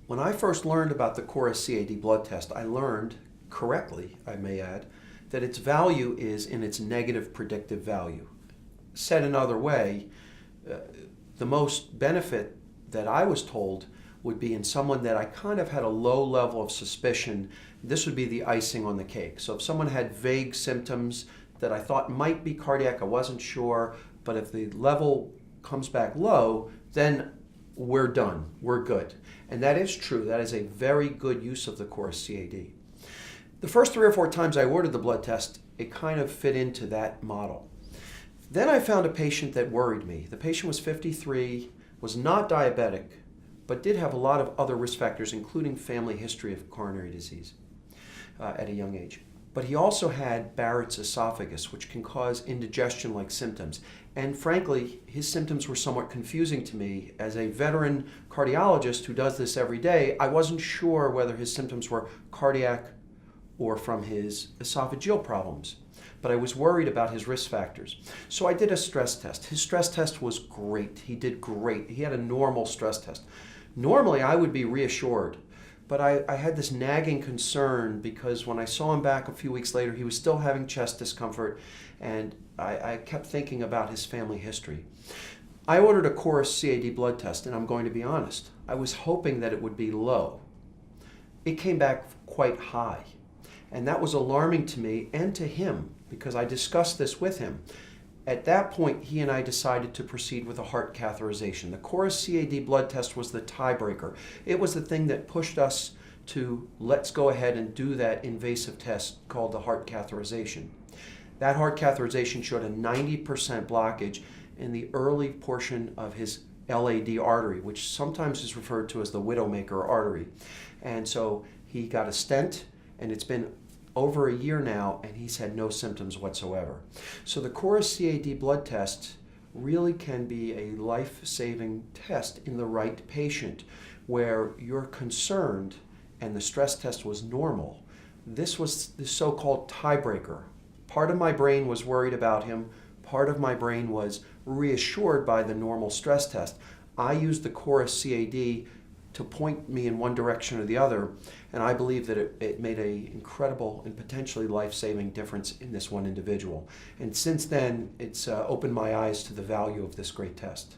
When I first learned about the Corus CAD blood test, I learned, correctly I may add, that its value is in its negative predictive value. Said another way, the most benefit that I was told would be in someone that I kind of had a low level of suspicion. This would be the icing on the cake. So if someone had vague symptoms that I thought might be cardiac, I wasn't sure, but if the level comes back low, then we're done, we're good. And that is true. That is a very good use of the Corus CAD. The first 3 or 4 times I ordered the blood test, it kind of fit into that model. Then I found a patient that worried me. The patient was 53, was not diabetic, but did have a lot of other risk factors, including family history of coronary disease at a young age. But he also had Barrett's esophagus, which can cause indigestion-like symptoms. And frankly, his symptoms were somewhat confusing to me. As a veteran cardiologist who does this every day, I wasn't sure whether his symptoms were cardiac or from his esophageal problems. But I was worried about his risk factors. So I did a stress test. His stress test was great. He did great. He had a normal stress test. Normally, I would be reassured, but I had this nagging concern because when I saw him back a few weeks later, he was still having chest discomfort, and I kept thinking about his family history. I ordered a Corus CAD blood test, and I'm going to be honest. I was hoping that it would be low. It came back quite high, and that was alarming to me and to him because I discussed this with him. At that point, he and I decided to proceed with a heart catheterization. The Corus CAD blood test was the tiebreaker. It was the thing that pushed us to let's go ahead and do that invasive test called the heart catheterization. That heart catheterization showed a 90% blockage in the early portion of his LAD artery, which sometimes is referred to as the widowmaker artery. And so he got a stent, and it's been over a year now, and he's had no symptoms whatsoever. So the Corus CAD blood test really can be a life-saving test in the right patient where you're concerned and the stress test was normal. This was the so-called tiebreaker. Part of my brain was worried about him. Part of my brain was reassured by the normal stress test. I used the Corus CAD to point me in one direction or the other, and I believe that it made an incredible and potentially life-saving difference in this one individual. And since then, it's opened my eyes to the value of this great test.